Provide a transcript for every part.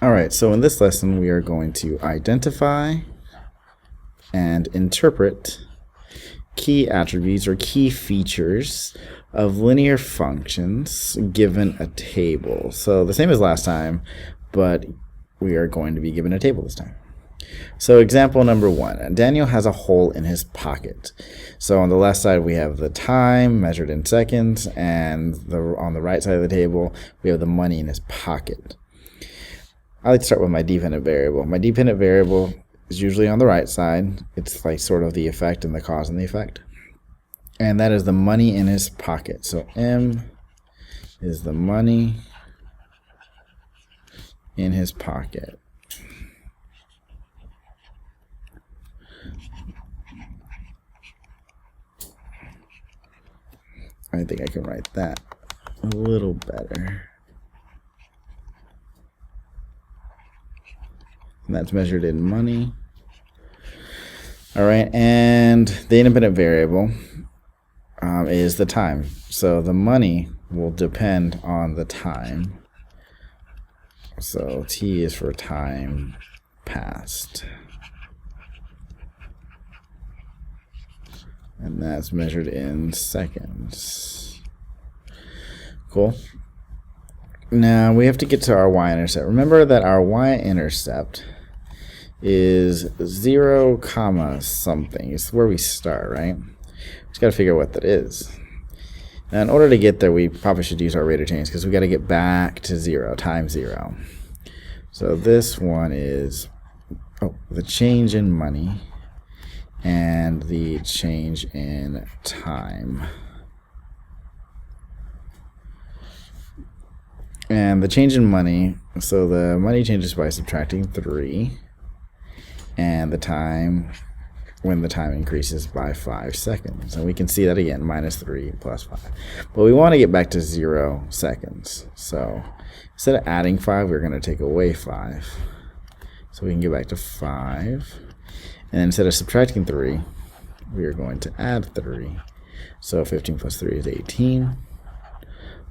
Alright, so in this lesson we are going to identify and interpret key attributes or key features of linear functions given a table. So the same as last time, but we are going to be given a table this time. So example number 1, Daniel has a hole in his pocket. So on the left side we have the time measured in seconds, and on the right side of the table we have the money in his pocket. I like to start with my dependent variable. My dependent variable is usually on the right side. It's like sort of the effect and the cause and the effect. And that is the money in his pocket. So M is the money in his pocket. I think I can write that a little better. And that's measured in money. All right, and the independent variable is the time. So the money will depend on the time. So T is for time passed. And that's measured in seconds. Cool. Now we have to get to our y-intercept. Remember that our y-intercept is 0, something. It's where we start, right? Just got to figure out what that is. Now in order to get there, we probably should use our rate of change because we got to get back to 0, time 0. So this one is the change in money and the change in time. And the change in money, so the money changes by subtracting 3, and the time, when the time increases by 5 seconds. And we can see that again, minus 3 plus 5. But we want to get back to 0 seconds. So instead of adding 5, we're going to take away 5. So we can get back to 5. And instead of subtracting 3, we are going to add 3. So 15 plus 3 is 18.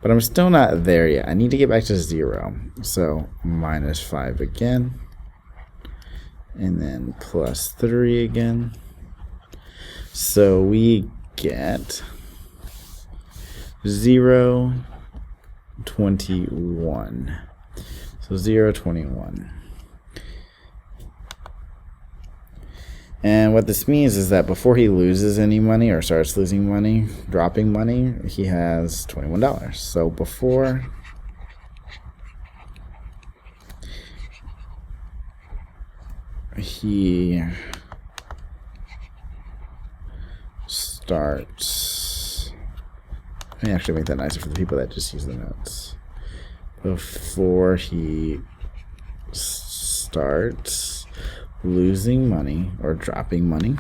But I'm still not there yet. I need to get back to 0. So minus 5 again. And then plus 3 again. So we get 0, 21. So 0, 21. And what this means is that before he loses any money or starts losing money, dropping money, he has $21. So before he starts, let me actually make that nicer for the people that just use the notes. Before he starts losing money or dropping money,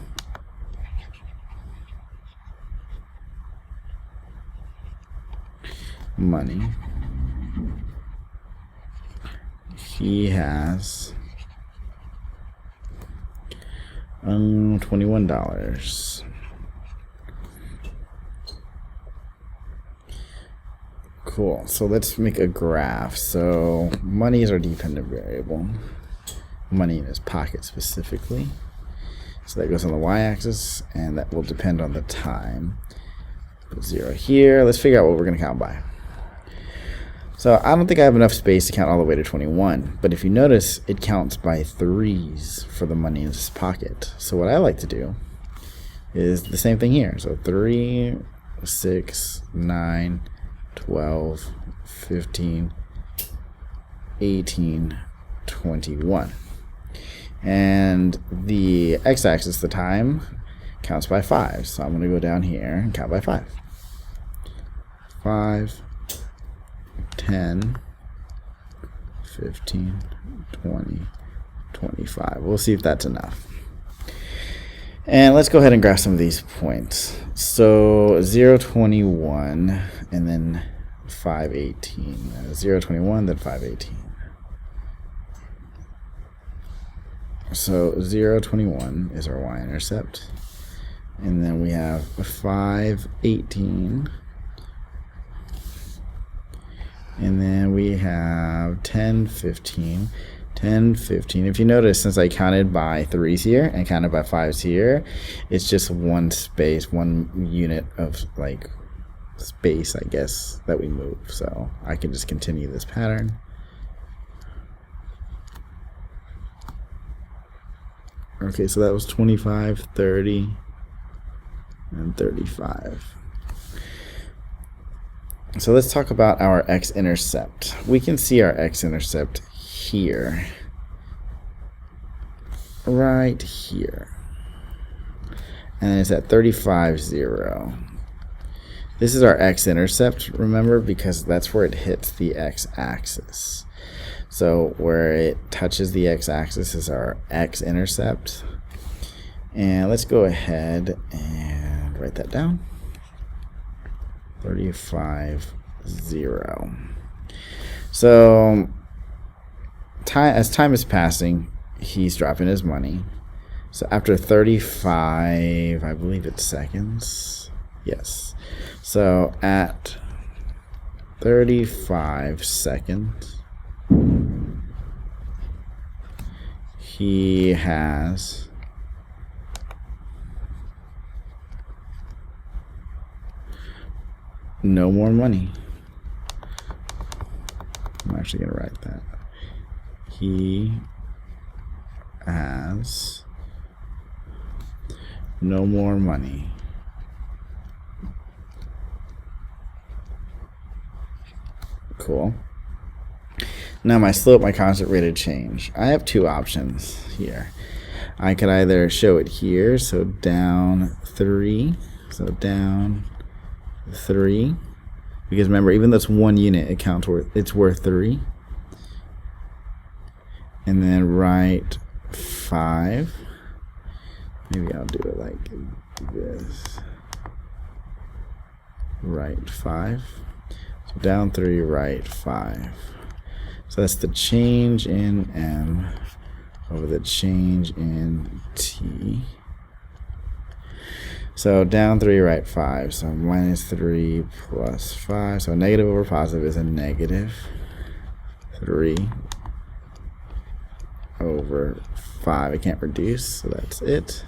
he has $21. Cool. So let's make a graph. So money is our dependent variable. Money in his pocket specifically. So that goes on the y-axis, and that will depend on the time. Put 0 here. Let's figure out what we're going to count by. So I don't think I have enough space to count all the way to 21, but if you notice, it counts by 3s for the money in his pocket. So what I like to do is the same thing here. So 3, 6, 9, 12, 15, 18, 21. And the x-axis, the time, counts by 5. So I'm going to go down here and count by 5. 5, 10, 15, 20, 25. We'll see if that's enough. And let's go ahead and graph some of these points. So 0, 21, and then 5, 18. 0, 21, then 5, 18. So 0, 21 is our y-intercept. And then we have 5, 18. And then we have have 10, 15, 10, 15. If you notice, since I counted by 3s here and counted by 5s here, it's just one space, one unit of like space, I guess, that we move. So I can just continue this pattern. Okay, so that was 25, 30, and 35. So let's talk about our x-intercept. We can see our x-intercept here, right here, and it's at 35, 0. This is our x-intercept, remember, because that's where it hits the x-axis. So where it touches the x-axis is our x-intercept. And let's go ahead and write that down. 35, 0. So as time is passing, he's dropping his money. So after 35, I believe it's seconds. Yes. So at 35 seconds, he has no more money. I'm actually going to write that. He has no more money. Cool. Now my slope, my constant rate of change. I have two options here. I could either show it here, so down 3, so down 3, because remember, even though it's 1 unit, it's worth 3. And then right 5. Maybe I'll do it like this. Right 5. So down 3, right 5. So that's the change in M over the change in T. So down 3, right 5. So minus 3 plus 5. So negative over positive is a negative 3 over 5. I can't reduce, so that's it.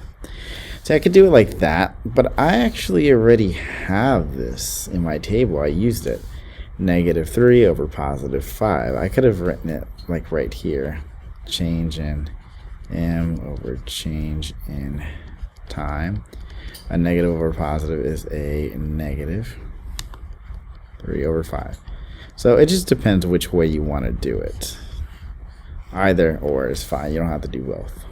So I could do it like that, but I actually already have this in my table. I used it. Negative 3 over positive 5. I could have written it like right here. Change in M over change in time. A negative over positive is a negative 3 over 5. So it just depends which way you want to do it. Either or is fine. You don't have to do both.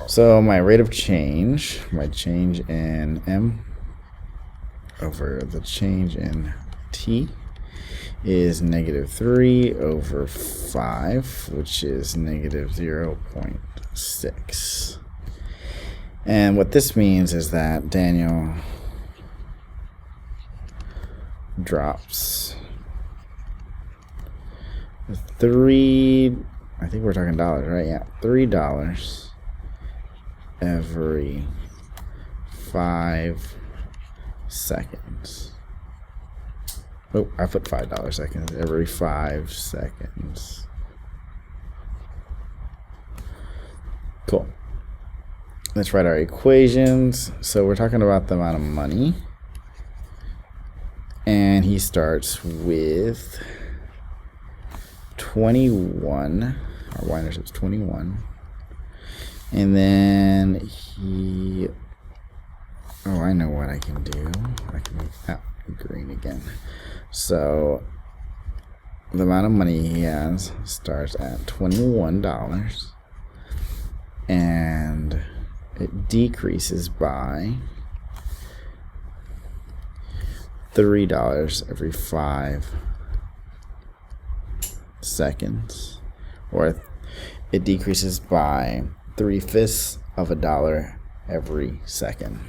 So my rate of change, my change in M over the change in T is negative 3 over 5, which is negative 0.6. And what this means is that Daniel drops 3, I think we're talking dollars, right? Yeah, $3 every 5 seconds. Oh, I put $5 seconds every 5 seconds. Cool. Let's write our equations. So we're talking about the amount of money. And he starts with 21. Our y-intercept's 21. And then he... Oh, I know what I can do. I can make that green again. So the amount of money he has starts at $21. And it decreases by $3 every 5 seconds, or it decreases by 3/5 of $1 every second.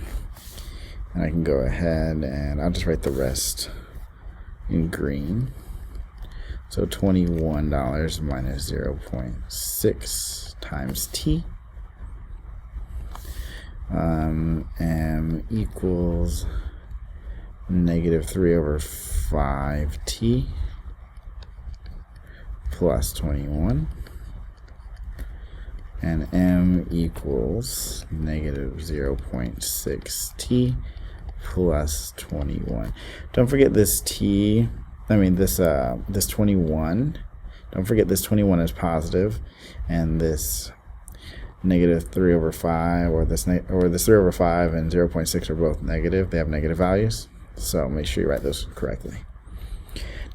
And I can go ahead and I'll just write the rest in green. So $21 minus 0.6 times T. M equals negative 3 over 5T plus 21. And m equals negative 0.6t plus 21. Don't forget this t, this 21. Don't forget this 21 is positive, and this negative 3 over 5 or this 3 over 5 and 0.6 are both negative. They have negative values, so make sure you write those correctly.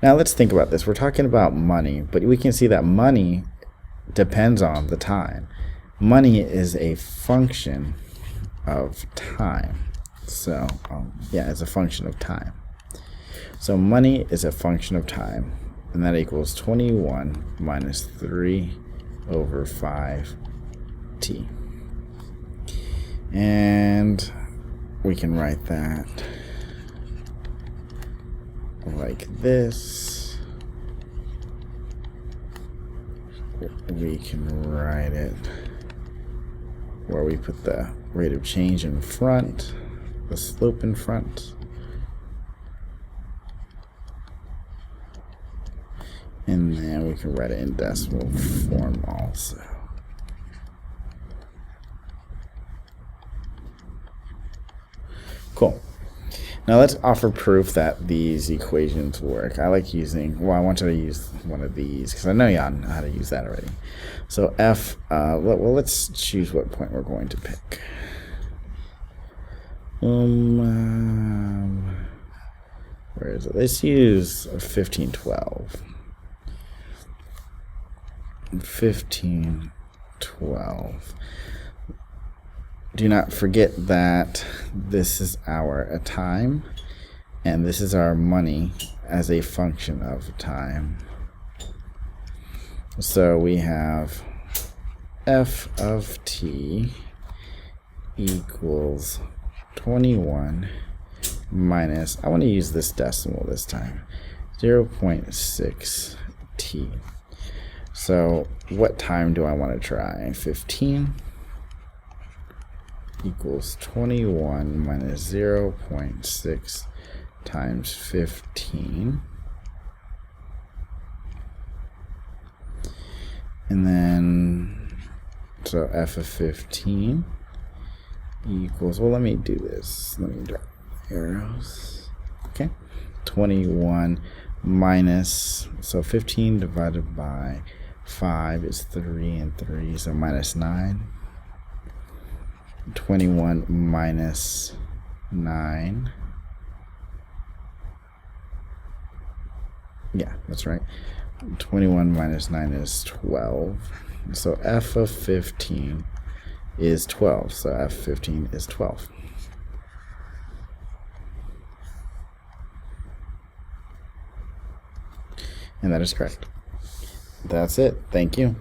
Now let's think about this. We're talking about money, but we can see that money depends on the time. Money is a function of time. So yeah, it's a function of time. So money is a function of time, and that equals 21 minus 3 over 5t. And we can write that like this. We can write it where we put the rate of change in front, the slope in front, and then we can write it in decimal form also. Cool. Now let's offer proof that these equations work. I like using, well, I want you to use one of these because I know y'all know how to use that already. So f, well, let's choose what point we're going to pick. Where is it? Let's use 1512. 1512. Do not forget that this is our time, and this is our money as a function of time. So we have f of t equals 21 minus, I want to use this decimal this time, 0.6t. So what time do I want to try? 15 equals 21 minus 0.6 times 15. And then, so f of 15 equals, well, let me do this. Let me draw arrows. Okay. 21 minus, so 15 divided by 5 is 3 and 3, so minus 9. 21 minus 9. Yeah, that's right. 21 minus 9 is 12. So f of 15 is 12. So f of 15 is 12. And that is correct. That's it. Thank you.